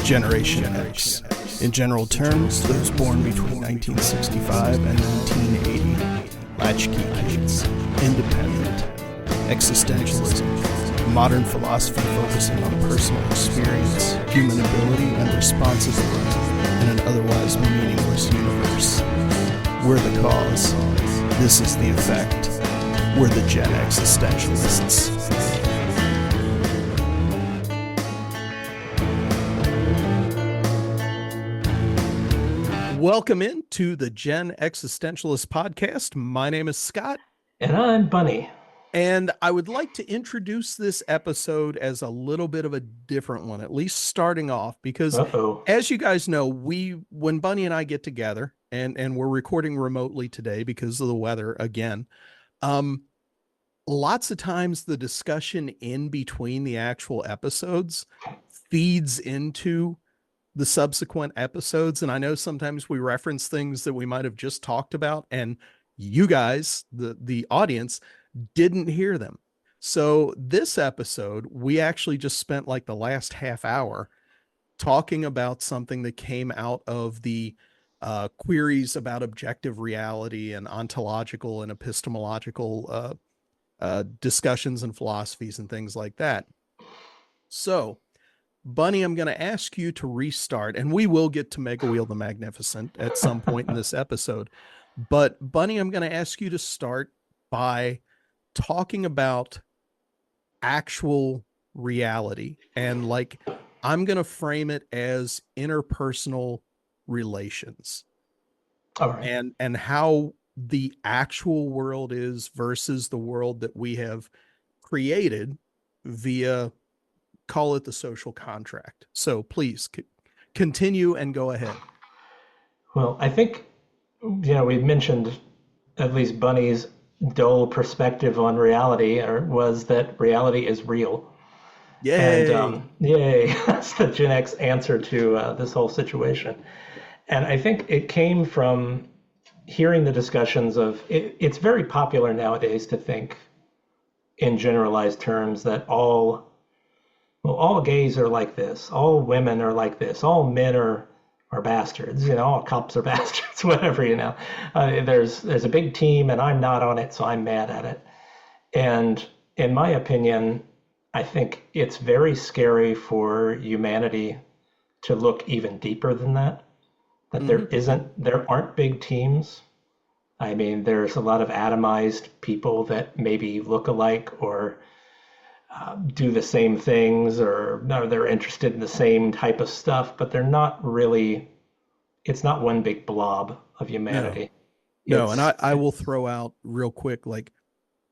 Generation X. In general terms, those born between 1965 and 1980. Latchkey kids. Independent. Existentialism. Modern philosophy focusing on personal experience, human ability, and responsibility in an otherwise meaningless universe. We're the cause. This is the effect. We're the Gen-X-istentialists. Welcome into the Gen-X-istentialist podcast. My name is Scott. And I'm Bunny. And I would like to introduce this episode as a little bit of a different one, at least starting off, because as you guys know, when Bunny and I get together, and we're recording remotely today because of the weather again, lots of times the discussion in between the actual episodes feeds into the subsequent episodes. And I know sometimes we reference things that we might have just talked about, and you guys, the audience, didn't hear them. So this episode, we actually just spent like the last half hour talking about something that came out of the queries about objective reality and ontological and epistemological discussions and philosophies and things like that. So Bunny, I'm going to ask you to restart, and we will get to Mega Wheel the Magnificent at some point in this episode. But Bunny, I'm going to ask you to start by talking about actual reality. And like, I'm going to frame it as interpersonal relations. All right. And how the actual world is versus the world that we have created via, call it the social contract. So please continue and go ahead. Well, I think, we've mentioned at least Bunny's dull perspective on reality was that reality is real. Yay! And yay, that's the Gen X answer to this whole situation. And I think it came from hearing the discussions of, it's very popular nowadays to think in generalized terms that all gays are like this, all women are like this, all men are bastards, all cops are bastards, whatever, there's a big team and I'm not on it, so I'm mad at it. And in my opinion, I think it's very scary for humanity to look even deeper than that, there aren't big teams. I mean, there's a lot of atomized people that maybe look alike or do the same things, or no, they're interested in the same type of stuff, but they're not really, it's not one big blob of humanity. No, and I will throw out real quick, like,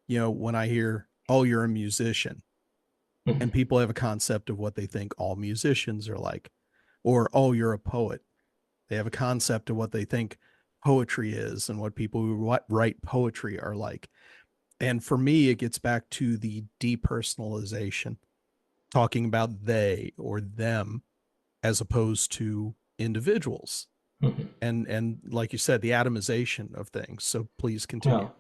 when I hear, oh, you're a musician, and people have a concept of what they think all musicians are like, or, oh, you're a poet. They have a concept of what they think poetry is and what people who write poetry are like. And for me, it gets back to the depersonalization, talking about they or them as opposed to individuals. And like you said, the atomization of things. So please continue. Well,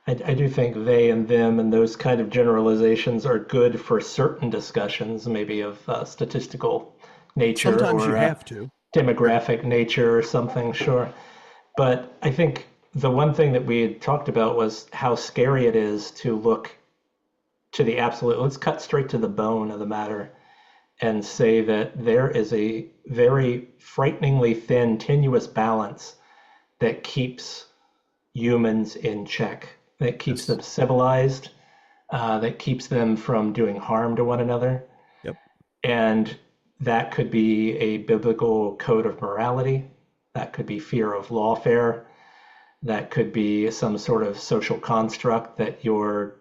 I do think they and them and those kind of generalizations are good for certain discussions, maybe of statistical nature. Sometimes or you have to. Demographic nature or something, sure. But I think the one thing that we had talked about was how scary it is to look to the absolute. Let's cut straight to the bone of the matter and say that there is a very frighteningly thin, tenuous balance that keeps humans in check, that keeps them civilized, that keeps them from doing harm to one another. Yep. And that could be a biblical code of morality. That could be fear of lawfare. That could be some sort of social construct that your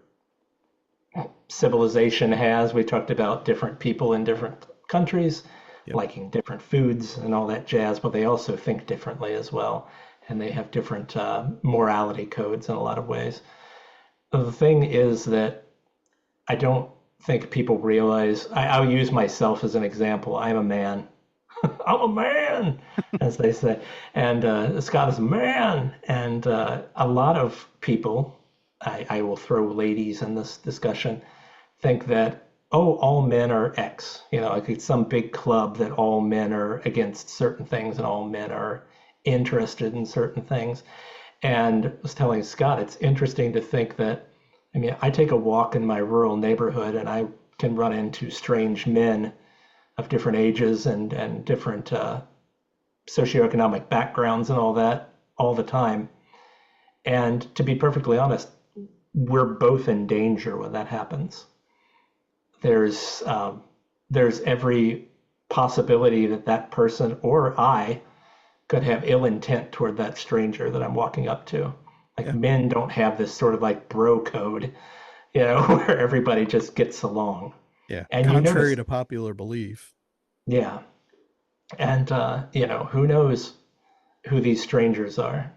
civilization has. We talked about different people in different countries, liking different foods and all that jazz, but they also think differently as well. And they have different morality codes in a lot of ways. The thing is that I don't think people realize, I'll use myself as an example. I'm a man. I'm a man, as they say. And Scott is a man. And a lot of people, I will throw ladies in this discussion, think that oh, all men are X. Like it's some big club that all men are against certain things and all men are interested in certain things. And I was telling Scott, it's interesting to think that, I mean, I take a walk in my rural neighborhood and I can run into strange men of different ages and different socioeconomic backgrounds and all that all the time. And to be perfectly honest, we're both in danger when that happens. There's every possibility that that person or I could have ill intent toward that stranger that I'm walking up to. Like, men don't have this sort of like bro code, where everybody just gets along. Yeah. And contrary to popular belief. Yeah. And, who knows who these strangers are.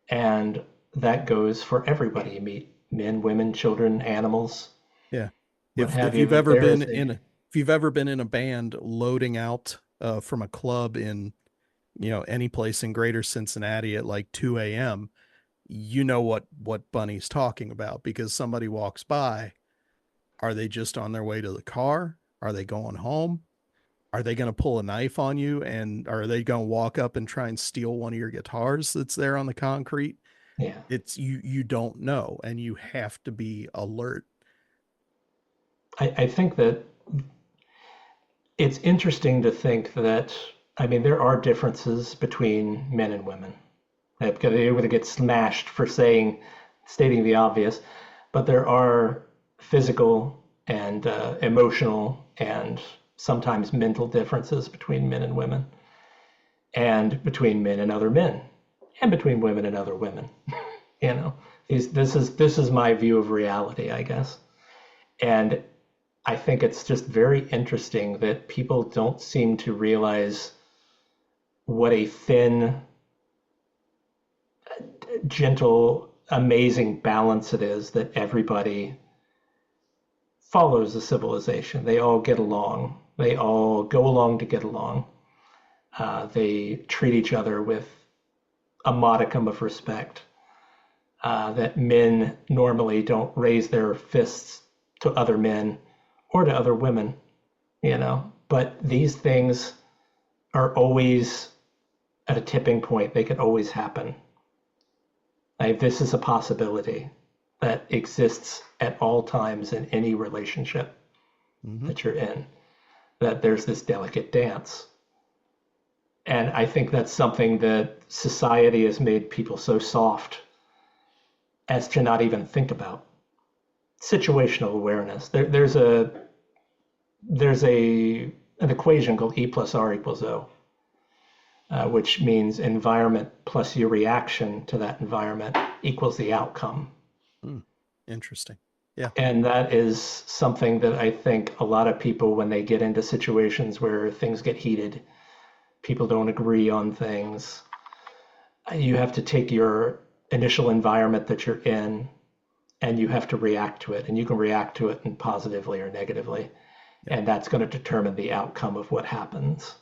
And that goes for everybody you meet, men, women, children, animals. Yeah. If you've ever been in a band loading out from a club in, any place in greater Cincinnati at like 2 a.m., you know what Bunny's talking about, because somebody walks by. Are they just on their way to the car? Are they going home? Are they going to pull a knife on you? And are they going to walk up and try and steal one of your guitars that's there on the concrete? Yeah. It's you don't know, and you have to be alert. I think that it's interesting to think that, I mean, there are differences between men and women. They're going to get smashed for stating the obvious, but there are physical and emotional and sometimes mental differences between men and women, and between men and other men, and between women and other women. This is my view of reality, I guess. And I think it's just very interesting that people don't seem to realize what a thin, gentle, amazing balance it is that everybody follows a civilization. They all get along. They all go along to get along. They treat each other with a modicum of respect. That men normally don't raise their fists to other men or to other women, But these things are always at a tipping point. They can always happen. Like, this is a possibility that exists at all times in any relationship that you're in, that there's this delicate dance. And I think that's something that society has made people so soft as to not even think about. Situational awareness. There's an equation called E plus R equals O, which means environment plus your reaction to that environment equals the outcome. Interesting. Yeah. And that is something that I think a lot of people, when they get into situations where things get heated, people don't agree on things, you have to take your initial environment that you're in and you have to react to it. And you can react to it in positively or negatively. Yeah. And that's going to determine the outcome of what happens.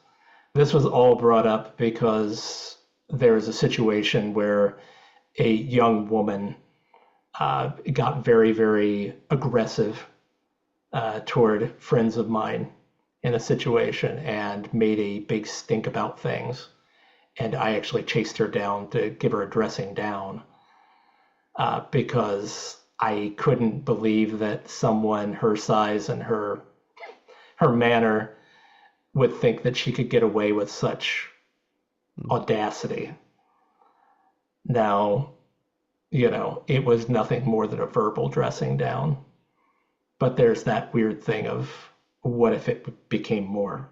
This was all brought up because there was a situation where a young woman got very, very aggressive toward friends of mine in a situation and made a big stink about things. And I actually chased her down to give her a dressing down because I couldn't believe that someone her size and her manner would think that she could get away with such audacity. Now, it was nothing more than a verbal dressing down. But there's that weird thing of, what if it became more?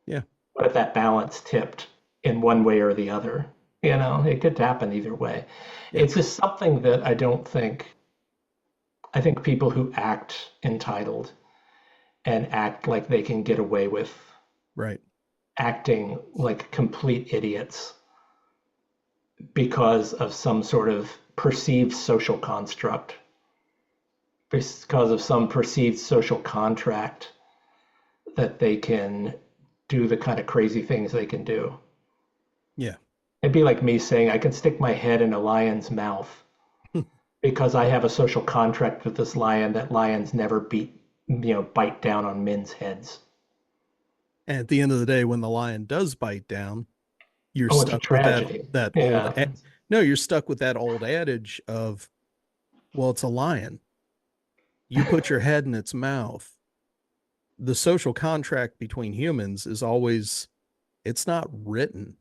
Yeah. What if that balance tipped in one way or the other? It could happen either way. Yeah. It's just something that I think people who act entitled and act like they can get away with acting like complete idiots because of some sort of perceived social construct, because of some perceived social contract that they can do the kind of crazy things they can do. Yeah. It'd be like me saying I can stick my head in a lion's mouth because I have a social contract with this lion that lions never beat bite down on men's heads. And at the end of the day, when the lion does bite down, you're Oh, it's a stuck with tragedy. that old Yeah. no, you're stuck with that old adage of, well, it's a lion. You put your head in its mouth. The social contract between humans is always, it's not written,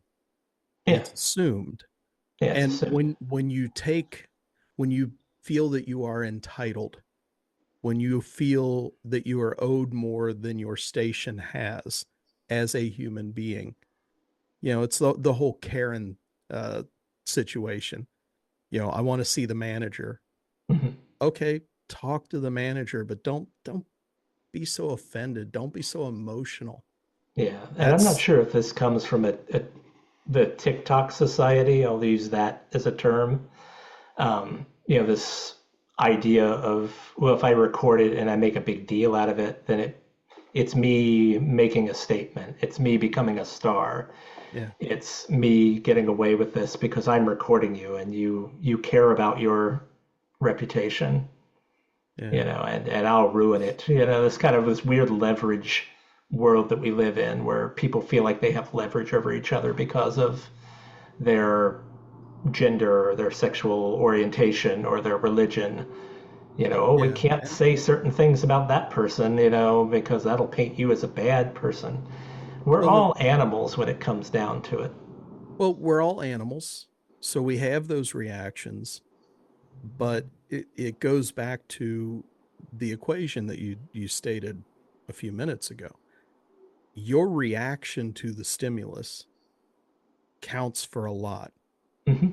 Yeah. it's assumed. Yeah. It's And assumed. when you feel that you are entitled, when you feel that you are owed more than your station has as a human being, it's the whole Karen uh, situation. I want to see the manager. Mhm. Okay, talk to the manager, but don't be so offended. Don't be so emotional. Yeah. And I'm not That's sure if this comes from the TikTok society. I'll use that as a term. This idea of, well, if I record it and I make a big deal out of it, then it's me making a statement. It's me becoming a star. yeah, It's me getting away with this because I'm recording you and you care about your reputation, yeah. and I'll ruin it. This kind of this weird leverage world that we live in where people feel like they have leverage over each other because of their gender or their sexual orientation or their religion. Oh, we Yeah. can't say certain things about that person, because that'll paint you as a bad person. We're Well, all animals when it comes down to it. we're all animals, so we have those reactions, but it goes back to the equation that you stated a few minutes ago. Your reaction to the stimulus counts for a lot. Hmm.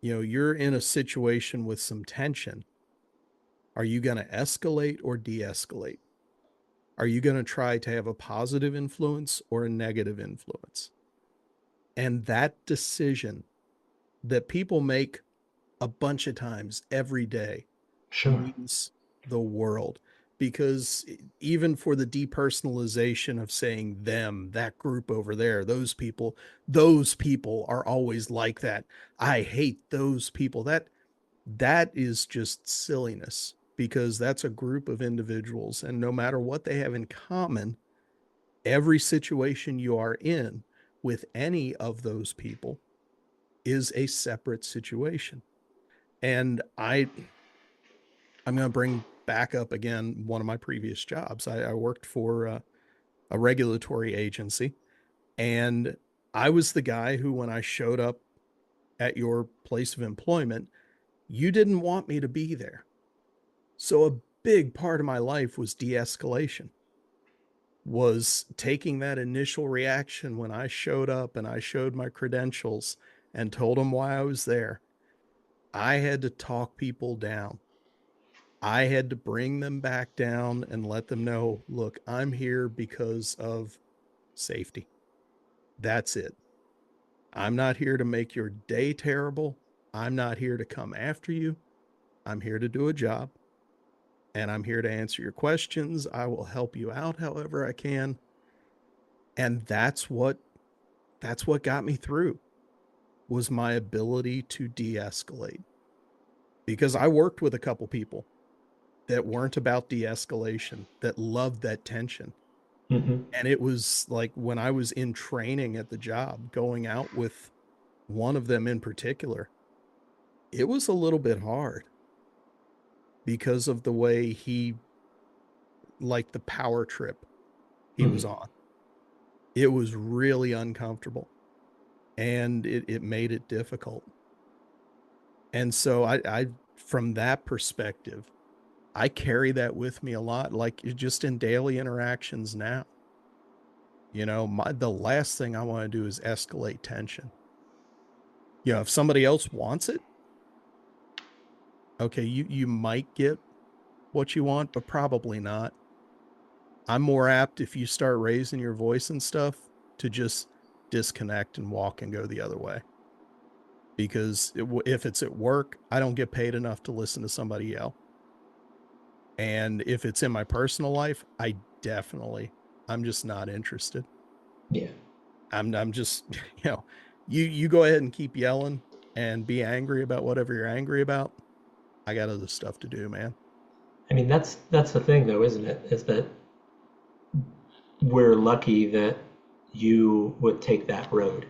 You're in a situation with some tension. Are you going to escalate or de-escalate? Are you going to try to have a positive influence or a negative influence? And that decision that people make a bunch of times every day Sure. means the world, because even for the depersonalization of saying them, that group over there, those people are always like that. I hate those people. That is just silliness, because that's a group of individuals, and no matter what they have in common, every situation you are in with any of those people is a separate situation. And I'm going to bring back up again one of my previous jobs. I worked for a regulatory agency, and I was the guy who, when I showed up at your place of employment, you didn't want me to be there. So a big part of my life was de-escalation, was taking that initial reaction when I showed up and I showed my credentials and told them why I was there. I had to talk people down. I had to bring them back down and let them know, look, I'm here because of safety. That's it. I'm not here to make your day terrible. I'm not here to come after you. I'm here to do a job, and I'm here to answer your questions. I will help you out however I can. And that's what got me through, was my ability to de-escalate. Because I worked with a couple people that weren't about de-escalation, that loved that tension. Hmm. And it was like, when I was in training at the job, going out with one of them in particular, it was a little bit hard because of the way he, like, the power trip he was Hmm. on. It was really uncomfortable, and it made it difficult. And so I from that perspective, I carry that with me a lot, like just in daily interactions now. The last thing I want to do is escalate tension. If somebody else wants it, okay, you might get what you want, but probably not. I'm more apt, if you start raising your voice and stuff, to just disconnect and walk and go the other way. Because if it's at work, I don't get paid enough to listen to somebody yell. And if it's in my personal life, I'm just not interested. Yeah. I'm just, you go ahead and keep yelling and be angry about whatever you're angry about. I got other stuff to do, man. I mean, that's the thing, though, isn't it? Is that we're lucky that you would take that road.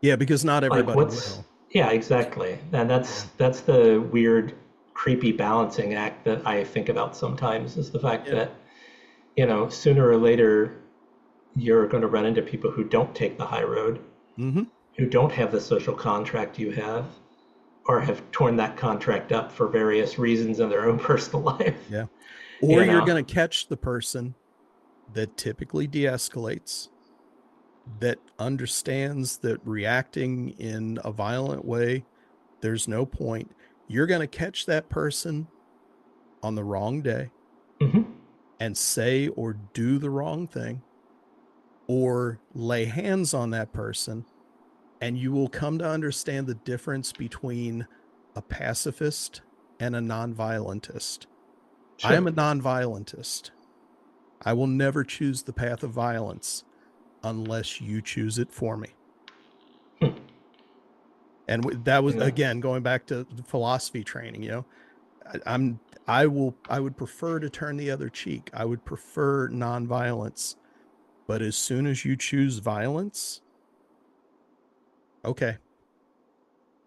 Yeah, because not Like, everybody what's will. yeah, exactly, and Yeah. that's the weird, creepy balancing act that I think about sometimes. Is the fact Yeah. that sooner or later you're going to run into people who don't take the high road, Hmm. who don't have the social contract you have, or have torn that contract up for various reasons in their own personal life. Yeah. Or You you're know, going to catch the person that typically de-escalates, that understands that reacting in a violent way, there's no point. You're going to catch that person on the wrong day hmm and say or do the wrong thing, or lay hands on that person, and you will come to understand the difference between a pacifist and a nonviolentist. I sure. am a nonviolentist. I will never choose the path of violence unless you choose it for me. Hmm. And that was, You know, again, going back to the philosophy training. I would prefer to turn the other cheek. I would prefer nonviolence. But as soon as you choose violence, okay,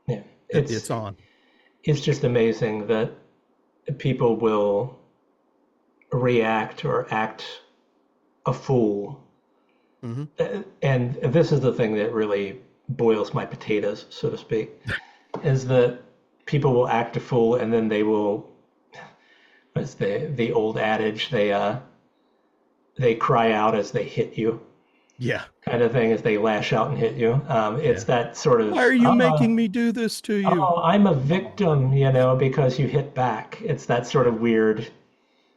yeah, it's on. it's just amazing that people will react or act a fool. Hmm. And this is the thing that really boils my potatoes, so to speak, is that people will act a fool and then they will, as the old adage, they cry out as they hit you, Yeah, kind of thing, as they lash out and hit you. It's yeah. that sort Why of, are you making me do this to you? I'm a Come on. victim, because you hit back. It's that sort of weird,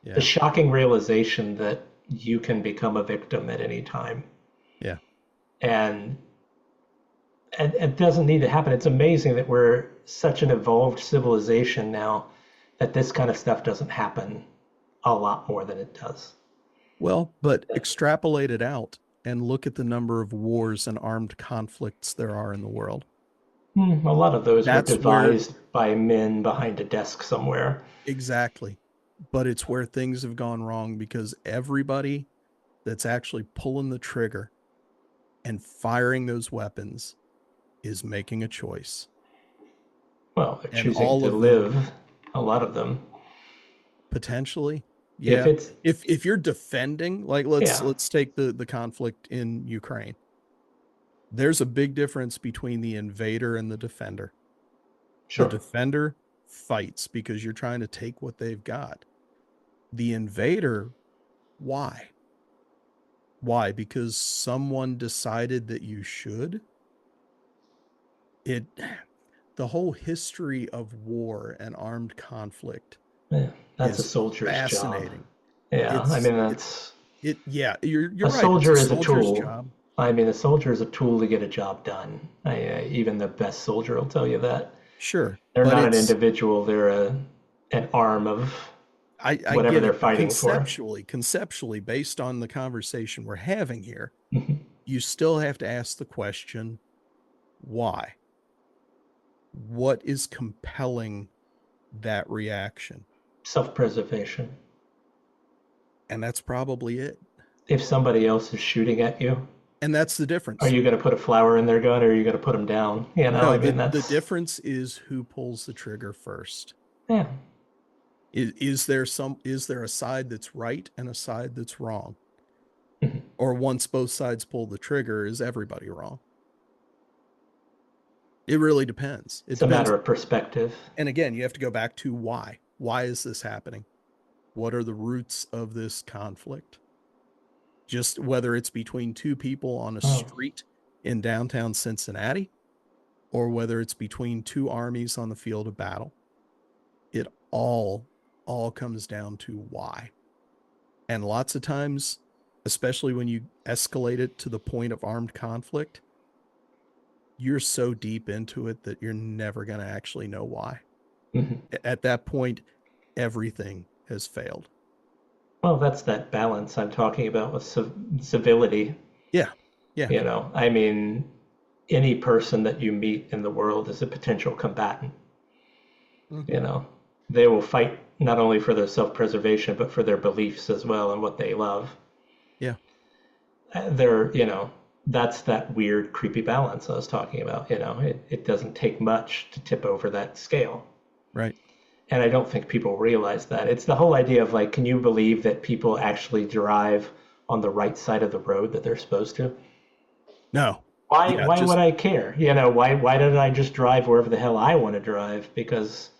the Yeah, shocking realization that you can become a victim at any time. yeah. And it doesn't need to happen. It's amazing that we're such an evolved civilization now that this kind of stuff doesn't happen a lot more than it does. Well, but extrapolate it out and look at the number of wars and armed conflicts there are in the world. A lot of those were That's where devised by men behind a desk somewhere. exactly. But it's where things have gone wrong because everybody that's actually pulling the trigger and firing those weapons is making a choice. Well, they're And choosing all to of them live, a lot of them. potentially, If yeah. it's, If you're defending, like yeah, let's take the conflict in Ukraine. There's a big difference between the invader and the defender. The sure. defender fights because you're trying to take what they've got. The invader, why? Why? Because someone decided that you should? It the whole history of war and armed conflict Yeah, that's a is soldier's job. fascinating. Yeah, I mean, It that's yeah, you're a right. It's a soldier is a soldier's tool. job. I mean, a soldier is a tool to get a job done. Even the best soldier will tell you that. Sure. They're But not an it's individual, they're an arm of I whatever get they're it, but fighting for. conceptually, based on the conversation we're having here, Mhm. you still have to ask the question, why? What is compelling that reaction? Self preservation. And that's probably it. If somebody else is shooting at you, And that's the are difference. you going to put a flower in their gun or are you going to put them down? No, I mean, the that's, difference is who pulls the trigger first. yeah. Is there a side that's right and a side that's wrong? Mhm. Or once both sides pull the trigger, is everybody wrong? It really depends. It It's a depends. matter of perspective. And again, you have to go back to why. Why is this happening? What are the roots of this conflict? Just whether it's between two people on a Oh, street in downtown Cincinnati or whether it's between two armies on the field of battle. It all comes down to why. And lots of times, especially when you escalate it to the point of armed conflict, you're so deep into it that you're never going to actually know why. mhm. At that point, everything has failed. Well, that's that balance I'm talking about with civility. Yeah. Yeah. I mean, any person that you meet in the world is a potential combatant. Mhm. You know, they will fight not only for their self-preservation, but for their beliefs as well and what they love. Yeah. They're, that's that weird, creepy balance I was talking about. It doesn't take much to tip over that scale. Right. And I don't think people realize that. It's the whole idea of like, can you believe that people actually drive on the right side of the road that they're supposed to? No. Why Yeah, why would I care? Why don't I just drive wherever the hell I want to drive? Because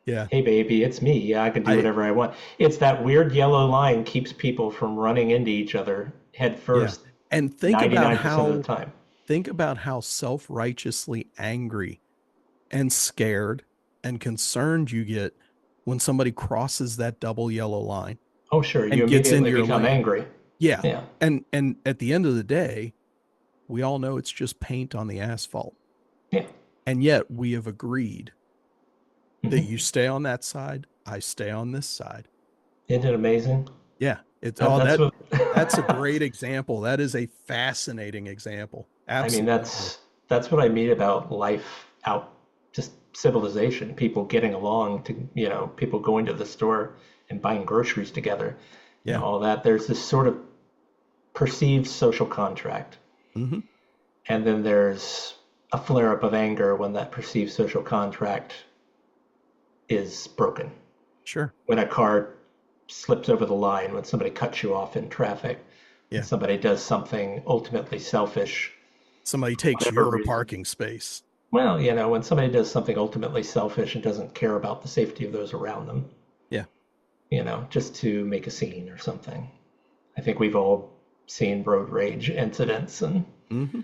yeah. hey baby, it's me. Yeah, I can do whatever I want. It's that weird yellow line keeps people from running into each other head first. Yeah. And think about 99% of the time. Think about how self-righteously angry and scared and concerned you get when somebody crosses that double yellow line. Oh, sure. And You gets into immediately your become lane. angry. Yeah. Yeah. And at the end of the day, we all know it's just paint on the asphalt. Yeah. And yet we have agreed that you stay on that side, I stay on this side. Isn't it amazing? Yeah. It's that's a great example. That is a fascinating example. Absolutely. I mean, that's what I mean about life out, just civilization, people getting along, to people going to the store and buying groceries together. Yeah. All that. There's this sort of perceived social contract. Mm-hmm. And then there's a flare up of anger when that perceived social contract is broken. Sure. When a car slips over the line, when somebody cuts you off in traffic, yeah. when somebody does something ultimately selfish. Somebody takes your parking space. Well, when somebody does something ultimately selfish and doesn't care about the safety of those around them. Yeah. Just to make a scene or something. I think we've all seen road rage incidents and, mm-hmm.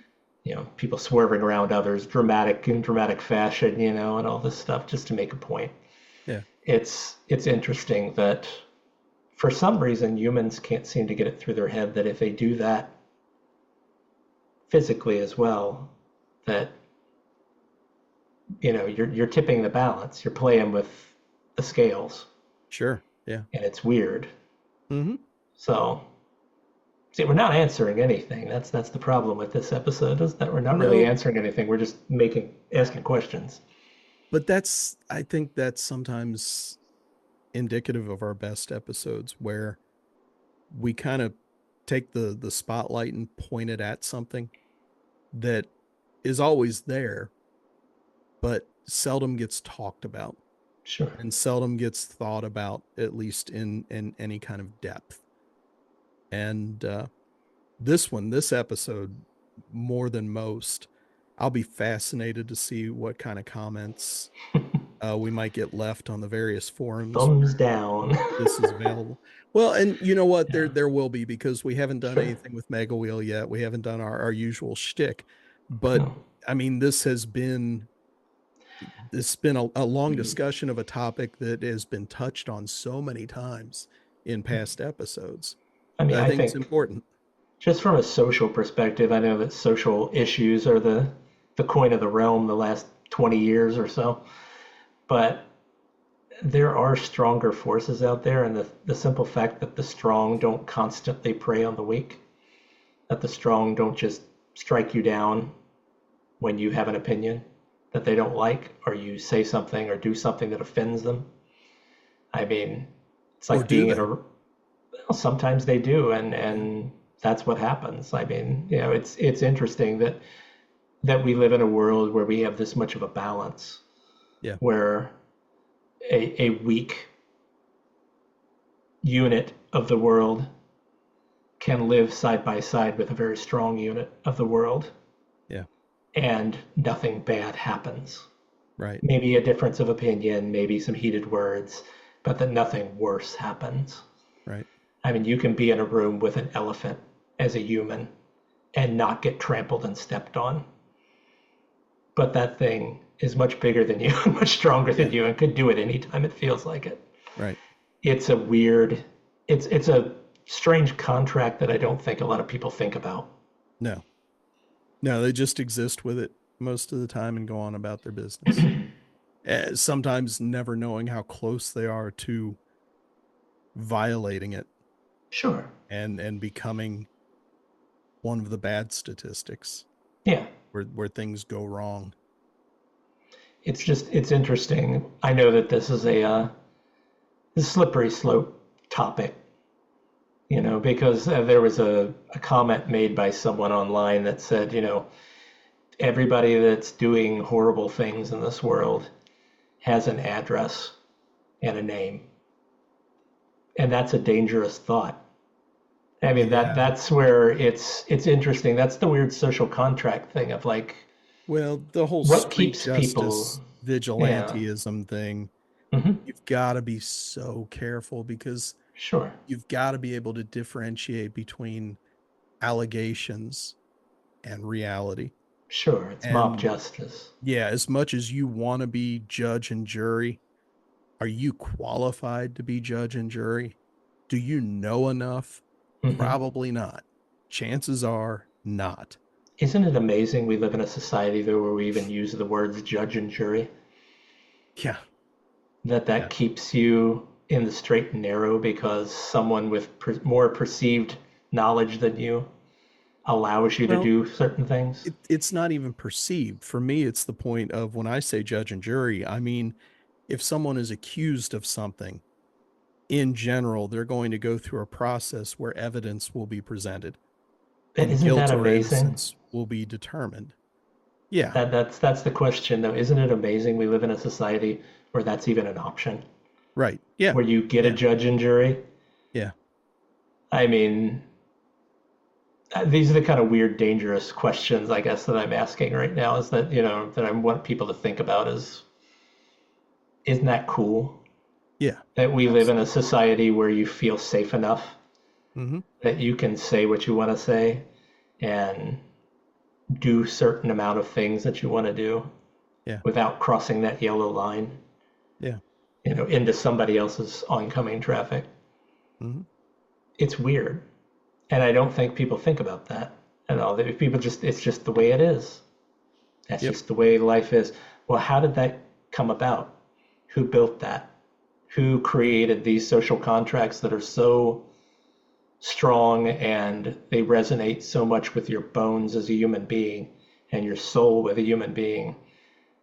People swerving around others, in dramatic fashion, and all this stuff just to make a point. Yeah. It's interesting that for some reason humans can't seem to get it through their head that if they do that physically as well, that you're tipping the balance, you're playing with the scales. Sure. Yeah. And it's weird. Mm-hmm. So see, we're not answering anything. That's the problem with this episode, is that we're not really answering anything. We're just asking questions. But I think that's sometimes indicative of our best episodes, where we kind of take the spotlight and point it at something that is always there, but seldom gets talked about. Sure. And seldom gets thought about, at least in any kind of depth. And this episode, more than most, I'll be fascinated to see what kind of comments we might get left on the various forums. Thumbs down. This is available. Well, and you know what? Yeah. There will be, because we haven't done anything with Mega Wheel yet. We haven't done our usual shtick. But I mean, this has been a long discussion of a topic that has been touched on so many times in past episodes. I mean, I think it's important. Just from a social perspective, I know that social issues are the coin of the realm the last 20 years or so. But there are stronger forces out there, and the simple fact that the strong don't constantly prey on the weak, that the strong don't just strike you down when you have an opinion that they don't like, or you say something or do something that offends them. I mean, it's like being in a... Well, sometimes they do, and that's what happens. I mean, it's interesting that we live in a world where we have this much of a balance. Yeah. Where a weak unit of the world can live side by side with a very strong unit of the world. Yeah. And nothing bad happens. Right. Maybe a difference of opinion, maybe some heated words, but that nothing worse happens. Right. I mean, you can be in a room with an elephant as a human and not get trampled and stepped on. But that thing is much bigger than you, much stronger than you, and could do it anytime it feels like it. Right. It's a weird, it's a strange contract that I don't think a lot of people think about. No, they just exist with it most of the time and go on about their business. Sometimes never knowing how close they are to violating it. Sure. And becoming one of the bad statistics. Yeah. Where things go wrong. It's interesting. I know that this is a a slippery slope topic, because there was a comment made by someone online that said, everybody that's doing horrible things in this world has an address and a name. And that's a dangerous thought. I mean, that's where it's interesting. That's the weird social contract thing of like, well, the whole what street keeps people, justice yeah. vigilanteism thing, hmm you've got to be so careful because Sure. you've got to be able to differentiate between allegations and reality. Sure. It's mob justice. Yeah, as much as you want to be judge and jury, are you qualified to be judge and jury? Do you know enough? Mhm. Probably not. Chances are not. Isn't it amazing we live in a society though where we even use the words judge and jury? Yeah. That keeps you in the straight and narrow because someone with more perceived knowledge than you allows you to do certain things? It's not even perceived. For me, it's the point of when I say judge and jury, I mean, if someone is accused of something, in general, they're going to go through a process where evidence will be presented. And Isn't guilt that or amazing? innocence will be determined. Yeah. That's the question though. Isn't it amazing we live in a society where that's even an option? Right. Yeah. Where you get a judge and jury? Yeah. I mean, these are the kind of weird, dangerous questions, I guess, that I'm asking right now is that, that I want people to think about is, isn't that cool? Yeah. That we live in a society where you feel safe enough Mm-hmm. that you can say what you want to say and do certain amount of things that you want to do without crossing that yellow line, into somebody else's oncoming traffic. Mm-hmm. It's weird. And I don't think people think about that at all. It's just the way it is. That's just the way life is. Well, how did that come about? Who built that? Who created these social contracts that are so strong and they resonate so much with your bones as a human being and your soul with a human being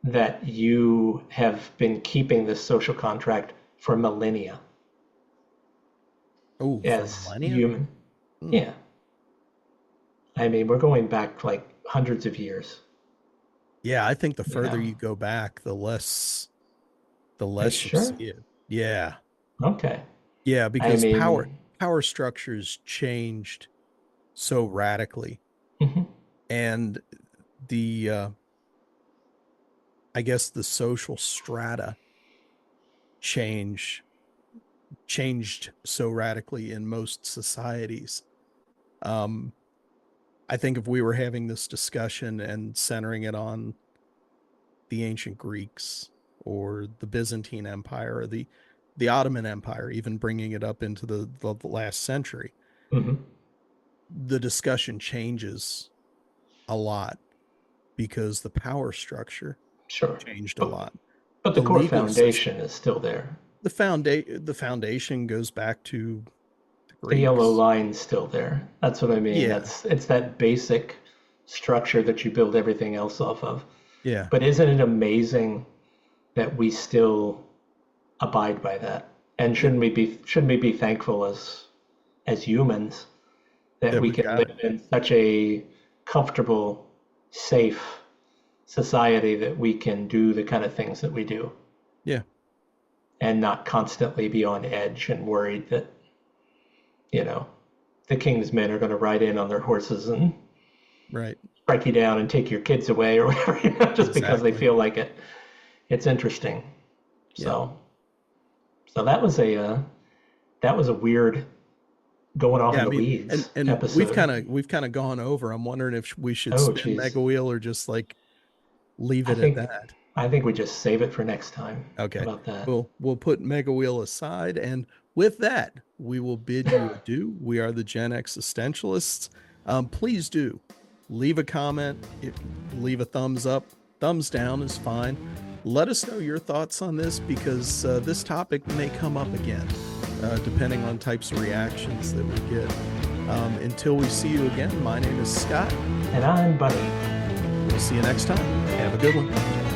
that you have been keeping this social contract for millennia? Oh, as millennia? Human. Yeah. I mean, we're going back like hundreds of years. Yeah, I think the further you go back, the less you see it. Yeah. Okay. Yeah, because power structures changed so radically. Mm-hmm. And I guess the social strata changed so radically in most societies. I think if we were having this discussion and centering it on the ancient Greeks or the Byzantine Empire or the Ottoman Empire, even bringing it up into the last century, the discussion changes a lot because the power structure changed a lot. But the core foundation is still there. The foundation goes back to the yellow line's still there. That's what I mean. Yeah. It's that basic structure that you build everything else off of. Yeah. But isn't it amazing that we still abide by that? And shouldn't we be thankful as humans that we can live in such a comfortable, safe society that we can do the kind of things that we do? Yeah. And not constantly be on edge and worried that, the king's men are going to ride in on their horses and strike you down and take your kids away or whatever, just because they feel like it. It's interesting. So that was a weird going off in the weeds and episode. we've kind of gone over. I'm wondering if we should spin Mega Wheel or just like leave it at that. I think we just save it for next time. Okay. How about that? We'll put Mega Wheel aside, and with that, we will bid you adieu. We are the Gen-X-istentialists. Please do leave a comment, leave a thumbs up, thumbs down is fine. Let us know your thoughts on this because this topic may come up again, depending on types of reactions that we get. Until we see you again, my name is Scott. And I'm Buddy. We'll see you next time. Have a good one.